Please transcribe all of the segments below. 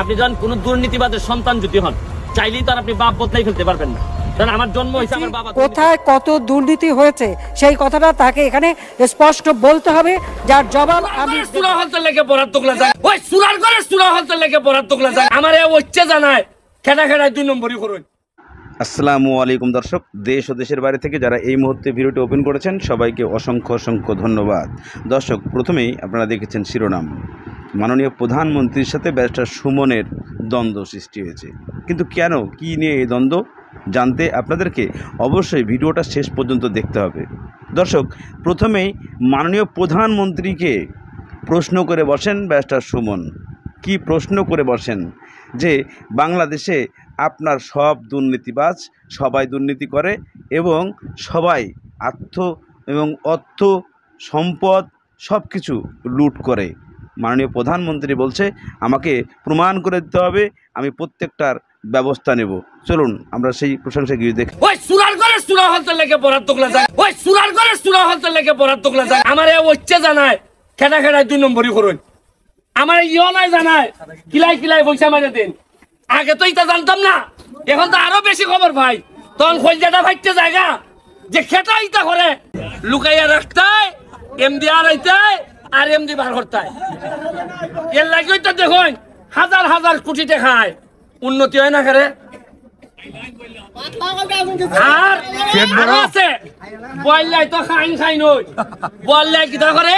আপনি যখন কোন দুর্নীতিবাদের সন্তান যদি হন, চাইলেই তো আর আপনি বাপ বদলাই ফেলতে পারবেন না। কারণ আমার জন্ম হয়েছে আমার বাবা। কোথায় কত দুর্নীতি হয়েছে সেই কথাটা তাকে এখানে স্পষ্ট বলতে হবে, যার জবাব আমি সুরা হলতে লেগে পড়ার তোকলা যায়, ওই সুরার করে সুরা হলতে লেগে পড়ার তোকলা যায় আমারে ওইচ্ছে জানায় খেটা খেটায় 2 নম্বরই করুন। আসসালামু আলাইকুম দর্শক, দেশ ও দেশের বাইরে থেকে যারা এই মুহূর্তে ভিডিওটি ওপেন করেছেন সবাইকে অসংখ্য অসংখ্য ধন্যবাদ। দর্শক, প্রথমেই আপনারা দেখেছেন শিরোনাম, মাননীয় প্রধানমন্ত্রীর সাথে ব্যারিস্টার সুমনের দ্বন্দ্ব সৃষ্টি হয়েছে। কিন্তু কেন, কি নিয়ে এই দ্বন্দ্ব জানতে আপনাদেরকে অবশ্যই ভিডিওটা শেষ পর্যন্ত দেখতে হবে। দর্শক, প্রথমেই মাননীয় প্রধানমন্ত্রীকে প্রশ্ন করে বসেন ব্যারিস্টার সুমন। কি প্রশ্ন করে বসেন? যে বাংলাদেশে আপনার সব দুর্নীতিবাজ, সবাই দুর্নীতি করে এবং সবাই অর্থ সম্পদ সব কিছু লুট করে। মাননীয় প্রধানমন্ত্রী বলছে আমাকে প্রমাণ করে দিতে হবে, আমি প্রত্যেকটার ব্যবস্থা নেব। চলুন আমরা সেই প্রশংসা গিয়ে দেখি। ওই সুরার করে সুরা হলতে লেগে পড়ার তোকলা যায়, ওই সুরার করে সুরা হলতে লেগে পড়ার তোকলা যায় আমারে ওইচ্ছে জানায় খেটা খেটায় 2 নম্বরই করুন। আমার ইও নাই জানায় কিলাই কিলাই পয়সা মারে দিন। আগে তো এটা জানতাম না, এখন তো আরো বেশি খবর ভাই। তখন খোঁজাটা ভাইতে জায়গা যে খেটা ইটা করে লুকাইয়া রাখতায়, এমডি আর আইতায় আর এমডি বার করতায়। এর লাগেই তো দেখুন হাজার হাজার কোটি টাকায় উন্নতি হয় না করে। আর আছে বললাই তো খাইন খাই নই, বললাই কিটা করে,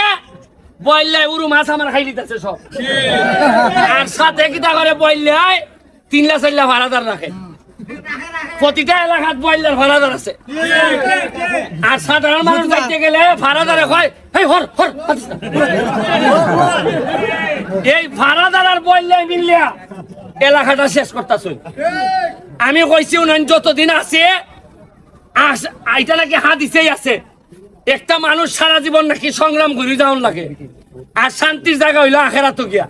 বললাই উরু মাছ আমার খাই দিতেছে সব। আর সাথে কিটা করে বললাই 3 লাখ 4 লাখ ভাড়াদার রাখে। প্রতিটা এলাকাত বললার ভাড়াদার আছে। আর সাধারণ মানুষ যাইতে গেলে ভাড়াদারে কয় এই হর হর। এই ভাড়াদার আর বললাই মিললিয়া এলাকাটা শেষ করতেছ। আমি কইছি উনান যতদিন আছে এইটা নাকি হাদিসেই আছে, একটা মানুষ সারা জীবন নাকি সংগ্রাম করে যাওয়ার লাগে, আর শান্তির জায়গা হইলো আখেরাতে গিয়া।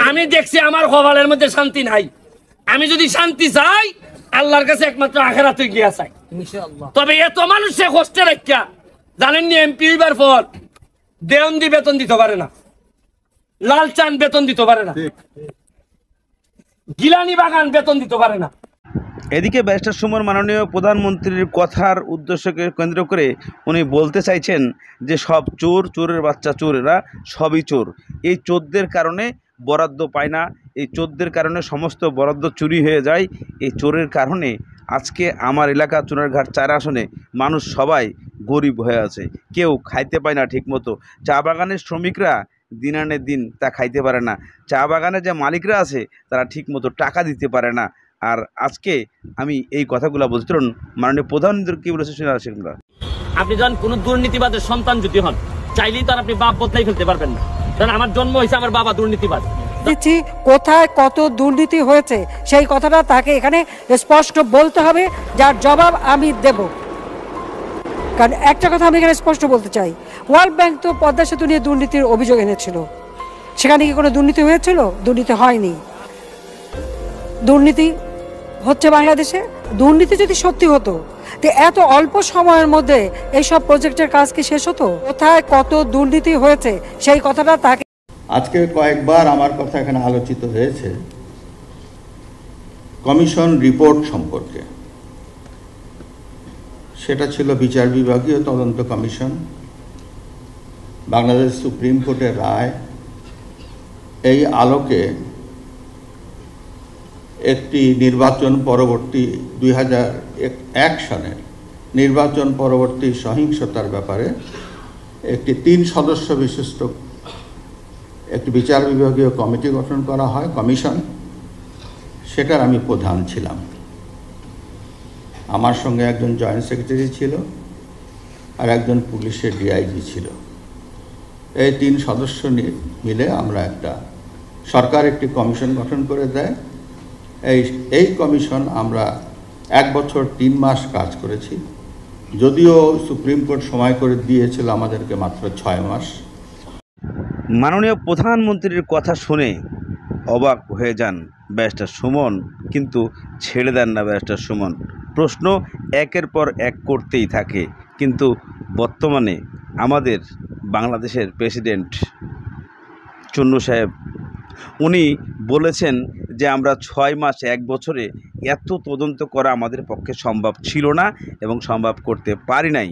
আমি দেখছি আমার কপালের মধ্যে শান্তি নাই। আমি যদি শান্তি চাই আল্লাহর কাছে একমাত্র আখেরাতে গিয়া চাই। তবে এত মানুষে কষ্টে রাখিয়া জানেন নি, এমপি হইবার পর দেওয়ন্দি বেতন দিতে পারে না, লাল চান বেতন দিতে পারে না, গিলানি বাগান বেতন দিতে পারে না। এদিকে ব্যারিস্টার সুমন মাননীয় প্রধানমন্ত্রীর কথার উদ্দেশ্যকে কেন্দ্র করে উনি বলতে চাইছেন যে সব চোর, চোরের বাচ্চা চোর, এরা সবই চোর। এই চোরদের কারণে বরাদ্দ পায় না, এই চোরদের কারণে সমস্ত বরাদ্দ চুরি হয়ে যায়। এই চোরের কারণে আজকে আমার এলাকা চুনারঘাট 4 আসনে মানুষ সবাই গরিব হয়ে আছে, কেউ খাইতে পায় না ঠিকমতো। চা বাগানের শ্রমিকরা দিন আনে দিন তা খাইতে পারে না, চা বাগানের যে মালিকরা আছে তারা ঠিকমতো টাকা দিতে পারে না। আর আজকে আমি এই কথাগুলো বলছি, মাননীয় প্রধানমন্ত্রী কি বলেছে শুনে আসেন। আপনি যখন কোন দুর্নীতিবাদের সন্তান যদি হন, চাইলেই তো আর আপনি বাপ বদলাই ফেলতে পারবেন না। কারণ আমার জন্ম হয়েছে আমার বাবা দুর্নীতিবাদ। দিচ্ছি কোথায় কত দুর্নীতি হয়েছে সেই কথাটা তাকে এখানে স্পষ্ট বলতে হবে, যার জবাব আমি দেব। কারণ একটা কথা আমি এখানে স্পষ্ট বলতে চাই, ওয়ার্ল্ড ব্যাংক তো পদ্মা সেতু নিয়ে দুর্নীতির অভিযোগ এনেছিল, সেখানে কি কোনো দুর্নীতি হয়েছিল? দুর্নীতি হয়নি। দুর্নীতি হচ্ছে বাংলাদেশে। দুর্নীতি যদি সত্যি হতো তো এত অল্প সময়ের মধ্যে এইসব প্রজেক্টের কাজ কি শেষ হতো? কোথায় কত দুর্নীতি হয়েছে সেই কথাটা তাকে। আজকে কয়েকবার আমার কথা এখানে আলোচিত হয়েছে কমিশন রিপোর্ট সম্পর্কে। সেটা ছিল বিচার বিভাগীয় তদন্ত কমিশন, বাংলাদেশ সুপ্রিম কোর্টের রায়। এই আলোকে একটি নির্বাচন পরবর্তী 2001 সালের নির্বাচন পরবর্তী সহিংসতার ব্যাপারে একটি 3 সদস্য বিশিষ্ট একটি বিচার বিভাগীয় কমিটি গঠন করা হয়, কমিশন। সেটার আমি প্রধান ছিলাম। আমার সঙ্গে একজন জয়েন্ট সেক্রেটারি ছিল আর একজন পুলিশের ডিআইজি ছিল। এই 3 সদস্য মিলে আমরা সরকার একটি কমিশন গঠন করে দেয়। এই কমিশন আমরা 1 বছর 3 মাস কাজ করেছি, যদিও সুপ্রিম কোর্ট সময় করে দিয়েছিল আমাদেরকে মাত্র 6 মাস। মাননীয় প্রধানমন্ত্রীর কথা শুনে অবাক হয়ে যান ব্যারিস্টার সুমন, কিন্তু ছেড়ে দেন না ব্যারিস্টার সুমন। প্রশ্ন একের পর এক করতেই থাকে। কিন্তু বর্তমানে আমাদের বাংলাদেশের প্রেসিডেন্ট চুন্নু সাহেব উনি বলেছেন যে আমরা 6 মাস 1 বছরে এত তদন্ত করা আমাদের পক্ষে সম্ভব ছিল না এবং সম্ভব করতে পারি নাই।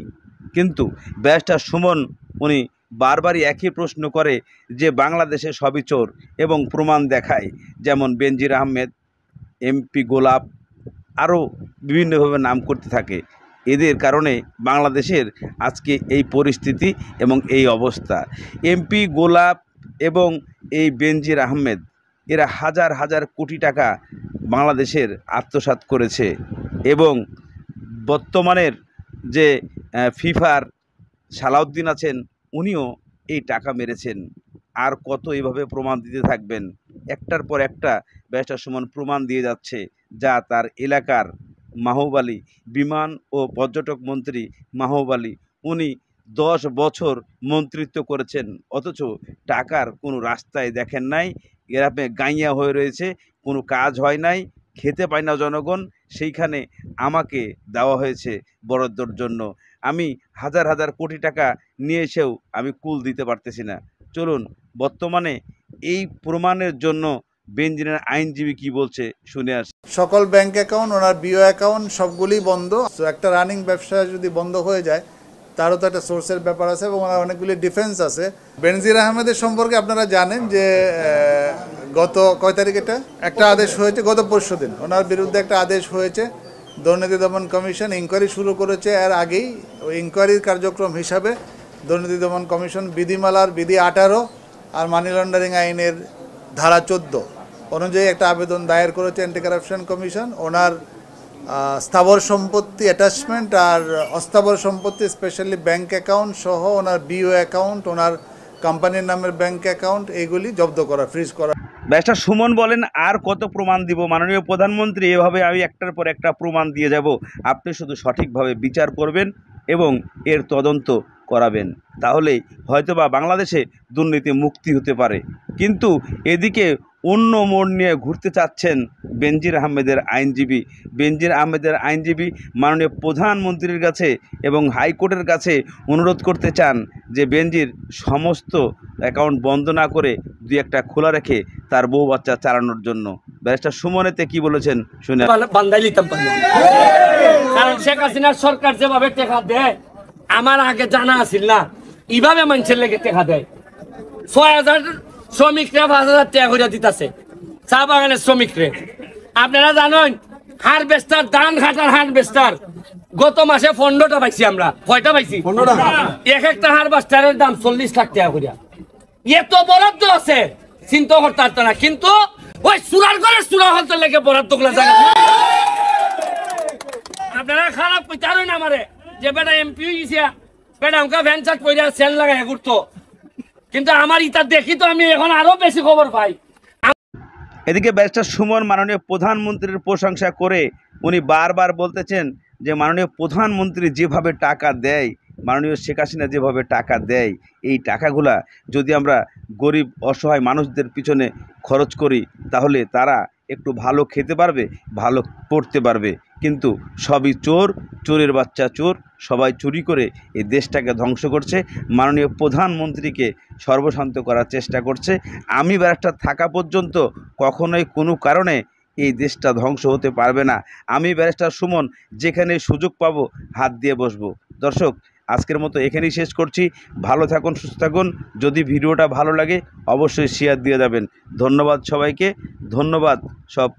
কিন্তু ব্যারিস্টার সুমন উনি বারবারই একই প্রশ্ন করে যে বাংলাদেশে সবই চোর এবং প্রমাণ দেখায়, যেমন বেনজির আহমেদ, এমপি গোলাপ, আরও বিভিন্নভাবে নাম করতে থাকে। এদের কারণে বাংলাদেশের আজকে এই পরিস্থিতি এবং এই অবস্থা। এমপি গোলাপ এবং এই বেনজির আহমেদ এরা হাজার হাজার কোটি টাকা বাংলাদেশের আত্মসাৎ করেছে এবং বর্তমানের যে ফিফার সালাউদ্দিন আছেন উনিও এই টাকা মেরেছেন। আর কত এভাবে প্রমাণ দিতে থাকবেন? একটার পর একটা ব্যারিস্টার সুমন প্রমাণ দিয়ে যাচ্ছে, যা তার এলাকার মাহবুব আলী, বিমান ও পর্যটক মন্ত্রী মাহবুব আলী, উনি 10 বছর মন্ত্রিত্ব করেছেন, অথচ টাকার কোনো রাস্তায় দেখেন নাই। গ্রামে গাইয়া হয়ে রয়েছে, কোনো কাজ হয় নাই, খেতে পায় না জনগণ। সেইখানে আমাকে দেওয়া হয়েছে বরাদ্দর জন্য। আমি হাজার হাজার কোটি টাকা নিয়ে এসেও আমি কুল দিতে পারতেছি না। চলুন বর্তমানে এই প্রমাণের জন্য বেনজিরের আইনজীবী কি বলছে শুনে আসি। সকল ব্যাংক অ্যাকাউন্ট, ওনার বিও অ্যাকাউন্ট সবগুলি বন্ধ। তো একটা রানিং ব্যবসা যদি বন্ধ হয়ে যায় তারও তো একটা সোর্সের ব্যাপার আছে এবং ওনার অনেকগুলি ডিফেন্স আছে। বেনজির আহমেদের সম্পর্কে আপনারা জানেন যে গত কয় তারিখ একটা আদেশ হয়েছে, গত পরশু দিন ওনার বিরুদ্ধে একটা আদেশ হয়েছে। দুর্নীতি দমন কমিশন ইনকোয়ারি শুরু করেছে। এর আগেই ওই ইনকোয়ারির কার্যক্রম হিসাবে দুর্নীতি দমন কমিশন বিধিমালার বিধি 18 আর মানি লন্ডারিং আইনের ধারা 14 অনুযায়ী একটা আবেদন দায়ের করেছে অ্যান্টি কারাপশন কমিশন। ওনার স্থাবর সম্পত্তি অ্যাটাচমেন্ট আর অস্থাবর সম্পত্তি স্পেশালি ব্যাংক অ্যাকাউন্ট সহ ওনার বিও অ্যাকাউন্ট, ওনার কোম্পানির নামের ব্যাংক অ্যাকাউন্ট এগুলি জব্দ করা, ফ্রিজ করা। ব্যারিস্টার সুমন বলেন, আর কত প্রমাণ দিব মাননীয় প্রধানমন্ত্রী? এভাবে আমি একটার পর একটা প্রমাণ দিয়ে যাব, আপনি শুধু সঠিকভাবে বিচার করবেন এবং এর তদন্ত করাবেন, তাহলেই হয়তোবা বাংলাদেশে দুর্নীতি মুক্তি হতে পারে। কিন্তু এদিকে অন্য মোড় নিয়ে ঘুরতে চাচ্ছেন বেনজির আহমেদের আইনজীবী। বেনজির আহমেদের আইনজীবী মাননীয় প্রধানমন্ত্রীর কাছে এবং হাইকোর্টের কাছে অনুরোধ করতে চান যে বেনজির সমস্ত অ্যাকাউন্ট বন্ধ না করে 2-1টা খোলা রেখে তার বউ বাচ্চা চালানোর জন্য। ব্যারিস্টার সুমনেতে কি বলেছেন শুনে। বান্দাই লিতাম পারি, কারণ শেখ হাসিনার সরকার যেভাবে টাকা দেয় আমার আগে জানা আছিল না। এইভাবে মানুষের লেগে টাকা দেয়। 6,000 শ্রমিকরা 5,000 টাকা করে দিতেছে চা বাগানের শ্রমিকরে। আপনারা জানেন হারভেস্টার, ধান কাটার হারভেস্টার গত মাসে 15টা পাইছি আমরা। কয়টা পাইছি? 15টা। এক একটা হারভেস্টারের দাম 40 লাখ টাকা করে। এত বরাদ্দ আছে চিন্তা করতে পারত না, কিন্তু ওই সুরার করে সুরা হলতে লেগে বরাদ্দ গুলা জায়গা। আপনারা খারাপ কইতে পারেন আমারে যে বেটা এমপি গেছে, বেটা আমাকে ভ্যান চার্ট করে সেল লাগাই ঘুরতো, কিন্তু আমার ইটা দেখি তো আমি এখন আরো বেশি খবর পাই। এদিকে ব্যারিস্টার সুমন মাননীয় প্রধানমন্ত্রীর প্রশংসা করে উনি বারবার বলতেছেন যে মাননীয় প্রধানমন্ত্রী যেভাবে টাকা দেয়, মাননীয় শেখ হাসিনা যেভাবে টাকা দেয়, এই টাকাগুলা যদি আমরা গরিব অসহায় মানুষদের পিছনে খরচ করি তাহলে তারা একটু ভালো খেতে পারবে, ভালো পড়তে পারবে। কিন্তু সবই চোর, চোরের বাচ্চা চোর, সবাই চুরি করে এই দেশটাকে ধ্বংস করছে, মাননীয় প্রধানমন্ত্রীকে সর্বশান্ত করার চেষ্টা করছে। আমি ব্যারিস্টার থাকা পর্যন্ত কখনোই কোনো কারণে এই দেশটা ধ্বংস হতে পারবে না। আমি ব্যারিস্টার সুমন যেখানে সুযোগ পাবো হাত দিয়ে বসবো। দর্শক, আজকের মতো এখানেই শেষ করছি। ভালো থাকুন, সুস্থ থাকুন। যদি ভিডিওটা ভালো লাগে অবশ্যই শেয়ার দিয়ে যাবেন। ধন্যবাদ সবাইকে, ধন্যবাদ সব